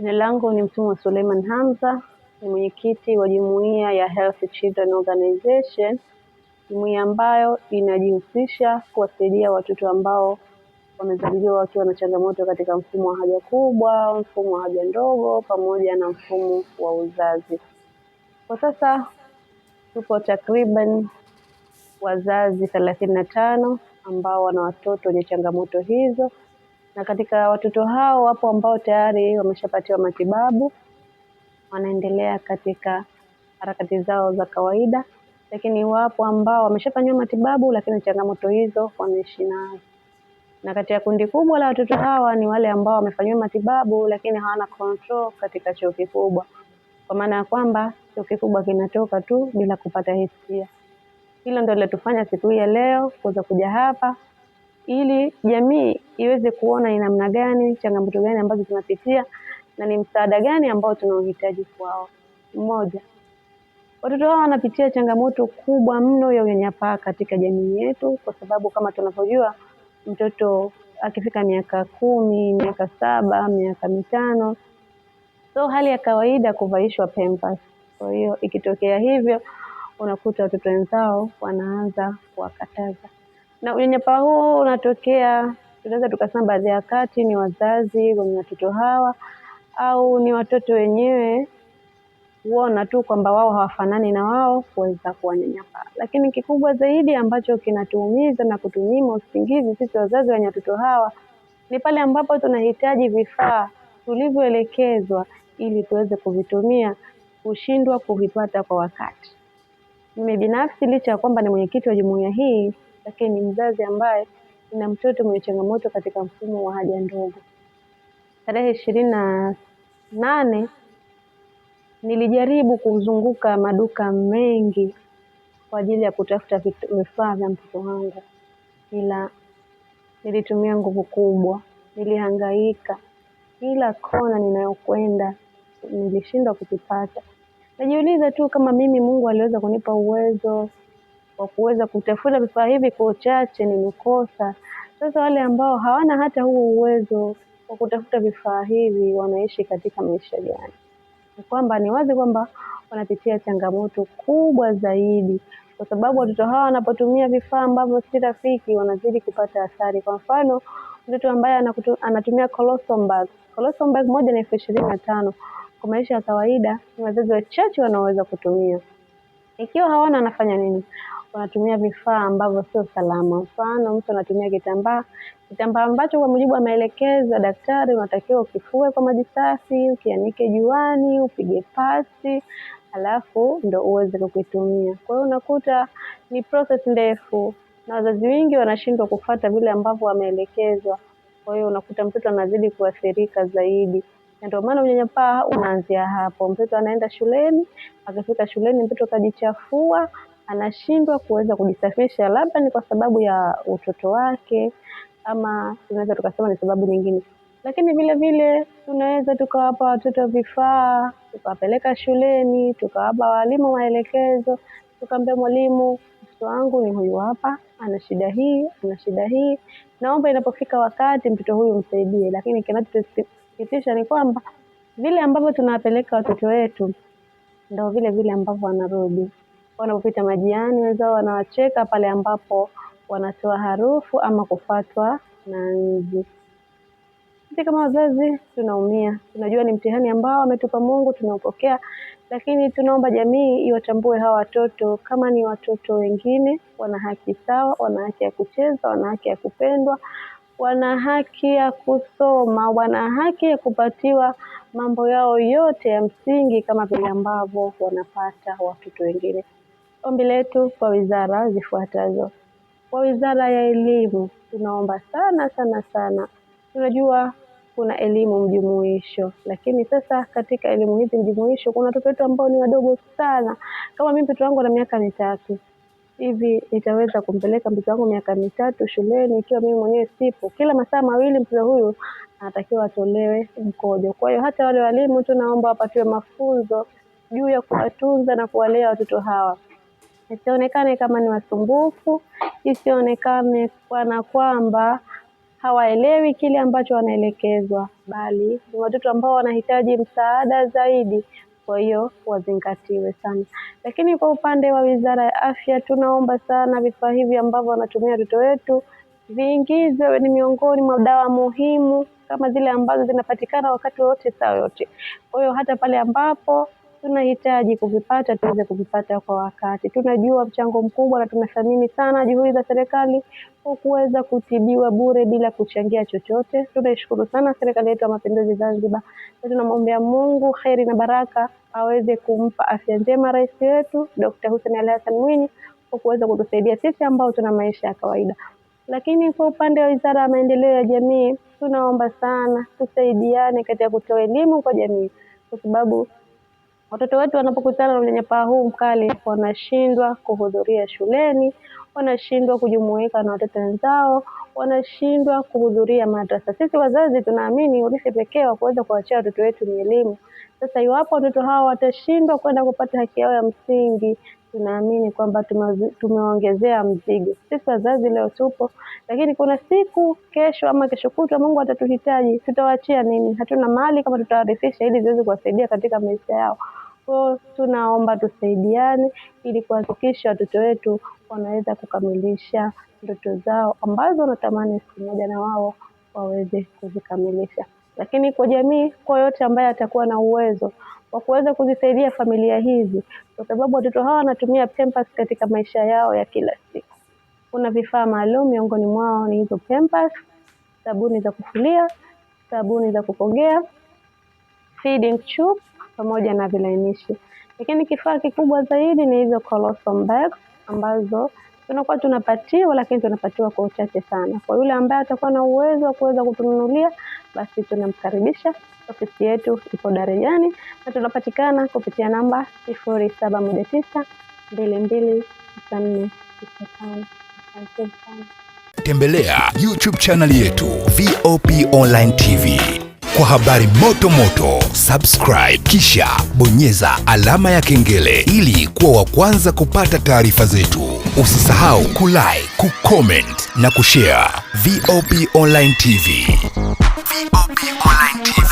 Jina langu ni Mtumwa Suleiman Hamza, ni mwenyekiti wa jumuiya ya Healthy Children Organization, jumuiya ambayo inajihusisha kuwasaidia watoto ambao wamezaliwa wakiwa na changamoto katika mfumo wa haja kubwa, mfumo wa haja ndogo pamoja na mfumo wa uzazi. Kwa sasa tupo takriban wazazi 35 ambao wana watoto wenye changamoto hizo, na katika watoto hao wapo ambao tayari wameshapatiwa matibabu, wanaendelea katika harakati zao za kawaida, lakini wapo ambao wameshafanywa matibabu lakini changamoto hizo wanaishi nazo. Na katika kundi kubwa la watoto hawa ni wale ambao wamefanywa matibabu lakini hawana control katika choo kikubwa, kwa maana ya kwamba choo kikubwa kinatoka tu bila kupata hisia. Hilo ndio lilotufanya siku hii ya leo kuweza kuja hapa ili jamii iweze kuona ni namna gani, changamoto gani ambazo tunapitia na ni msaada gani ambao tunaohitaji kwao. Mmoja, watoto hao wanapitia changamoto kubwa mno ya unyanyapaa katika jamii yetu, kwa sababu kama tunavyojua mtoto akifika miaka 10, miaka 7, miaka 5, so hali ya kawaida kuvaishwa pampers. Kwa hiyo ikitokea hivyo unakuta watoto wenzao wanaanza kuwakataza. Na unyanyapaa huu unatokea, tunaweza tukasema baadhi ya wakati ni wazazi wenye watoto hawa, au ni watoto wenyewe kuona tu kwamba wao hawafanani na wao kuweza kuwanyanyapaa. Lakini kikubwa zaidi ambacho kinatuumiza na kutunyima usingizi sisi wazazi wenye watoto hawa ni pale ambapo tunahitaji vifaa tulivyoelekezwa ili tuweze kuvitumia, kushindwa kuvipata kwa wakati. Mimi binafsi licha ya kwamba ni mwenyekiti wa jumuiya hii, lakini ni mzazi ambaye nina mtoto mwenye changamoto katika mfumo wa haja ndogo. Tarehe 28 nilijaribu kuzunguka maduka mengi kwa ajili ya kutafuta vifaa vya mtoto wangu, ila nilitumia nguvu kubwa, nilihangaika kila kona ninayokwenda, nilishindwa kuvipata. Najiuliza tu kama mimi Mungu aliweza kunipa uwezo wa kuweza kutafuta vifaa hivi kwa uchache, nimekosa. Sasa wale ambao hawana hata huo uwezo wa kutafuta vifaa hivi wanaishi katika maisha gani? Ni kwamba ni wazi kwamba wanapitia changamoto kubwa zaidi, kwa sababu watoto hawa wanapotumia vifaa ambavyo si rafiki wanazidi kupata athari. Kwa mfano, mtoto ambaye anatumia colostomy bag moja ni 25,000. Kwa maisha ya kawaida ni wazazi wachache wanaoweza kutumia. Ikiwa hawana anafanya nini? Wanatumia vifaa ambavyo sio salama. Mfano, mtu anatumia kitambaa ambacho kwa mujibu wa maelekezo ya daktari unatakiwa ukifue kwa maji safi, ukianike juani, upige pasi, alafu ndo uweze kukitumia. Kwa hiyo unakuta ni process ndefu na wazazi wengi wanashindwa kufuata vile ambavyo wameelekezwa. Kwa hiyo unakuta mtoto anazidi kuathirika zaidi. Na ndio maana unyanyapaa unaanzia hapo. Mtoto anaenda shuleni, akifika shuleni mtoto kajichafua, anashindwa kuweza kujisafisha, labda ni kwa sababu ya utoto wake, ama tunaweza tukasema ni sababu nyingine. Lakini vile vile tunaweza tukawapa watoto vifaa, tukawapeleka shuleni, tukawapa walimu maelekezo, tukamwambia mwalimu, mtoto wangu ni huyu hapa, ana shida hii, naomba inapofika wakati mtoto huyu msaidie. Lakini kinachosikitisha ni kwamba vile ambavyo tunawapeleka watoto wetu ndio vile vile ambavyo wanarudi. Wanapopita majiani wenzao wanawacheka pale ambapo wanatoa harufu ama kufatwa na nzi. Sisi kama wazazi tunaumia, tunajua ni mtihani ambao ametupa Mungu, tunaupokea, lakini tunaomba jamii iwatambue hawa watoto kama ni watoto wengine, wana haki sawa, wana haki ya kucheza, wana haki ya kupendwa, wana haki ya kusoma, wana haki ya kupatiwa mambo yao yote ya msingi kama vile ambavyo wanapata watoto wengine. Ombi letu kwa wizara zifuatazo. Kwa Wizara ya Elimu tunaomba sana. Tunajua kuna elimu mjumuisho, lakini sasa katika elimu hizi mjumuisho kuna watoto wetu ambao ni wadogo sana. Kama mimi mtoto wangu ana miaka 3 hivi, nitaweza kumpeleka mtoto wangu miaka 3 shuleni ikiwa mimi mwenyewe sipo? Kila masaa mawili mtoto huyu anatakiwa atolewe mkojo. Kwa hiyo hata wale walimu tunaomba wapatiwe mafunzo juu ya kuwatunza na kuwalea watoto hawa. Isionekane kama ni wasumbufu, isionekane kana kwamba hawaelewi kile ambacho wanaelekezwa, bali ni watoto ambao wanahitaji msaada zaidi. Kwa hiyo wazingatiwe sana. Lakini kwa upande wa Wizara ya Afya, tunaomba sana vifaa hivi ambavyo wanatumia watoto wetu viingizwe ni miongoni mwa dawa muhimu kama zile ambazo zinapatikana wakati wote saa yote. Kwa hiyo hata pale ambapo tunahitaji kuvipata tuweze kuvipata kwa wakati. Tunajua mchango mkubwa na tunathamini sana juhudi za serikali kwa kuweza kutibiwa bure bila kuchangia chochote. Tunaishukuru sana serikali yetu ya Mapinduzi Zanzibar. Tunamwombea Mungu kheri na baraka aweze kumpa afya njema rais wetu Dr. Hussein Ali Hassan Mwinyi kwa kuweza kutusaidia sisi ambao tuna maisha ya kawaida. Lakini kwa upande wa Wizara ya Maendeleo ya Jamii, tunaomba sana tusaidiane katika kutoa elimu kwa jamii, kwa sababu watoto wetu wanapokutana na unyanyapaa huu mkali wanashindwa kuhudhuria shuleni, wanashindwa kujumuika na watoto wenzao, wanashindwa kuhudhuria madrasa. Sisi wazazi tunaamini urithi pekee wa kuweza kuachia watoto wetu ni elimu. Sasa iwapo watoto hao watashindwa kwenda kupata haki yao ya msingi, tunaamini kwamba tumeongezea mzigo. Sisi wazazi leo tupo, lakini kuna siku kesho ama kesho kutwa Mungu atatuhitaji, tutawaachia nini? Hatuna mali kama tutawarithisha ili ziweze kuwasaidia katika maisha yao. Kwa tunaomba tusaidiane ili kuhakikisha watoto wetu wanaweza kukamilisha ndoto zao ambazo wanatamani siku moja na wao waweze kuzikamilisha. Lakini kwa jamii, kwa yote ambaye atakuwa na uwezo wa kuweza kuzisaidia familia hizi, kwa sababu watoto hawa wanatumia Pampers katika maisha yao ya kila siku. Kuna vifaa maalum, miongoni mwao ni hizo Pampers, sabuni za kufulia, sabuni za kupogea, feeding tube pamoja na vilainishi. Lakini kifaa kikubwa zaidi ni hizo colostomy bags ambazo tunakuwa tunapatiwa, lakini tunapatiwa kwa uchache sana. Kwa yule ambaye atakuwa na uwezo wa kuweza kutununulia, basi tunamkaribisha. Ofisi yetu ipo Darajani na tunapatikana kupitia namba 0719229495. Tembelea YouTube channel yetu VOP Online TV kwa habari moto moto. Subscribe kisha bonyeza alama ya kengele ili kuwa wa kwanza kupata taarifa zetu. Usisahau kulike, kucomment na kushare. VOP Online TV. VOP Online TV.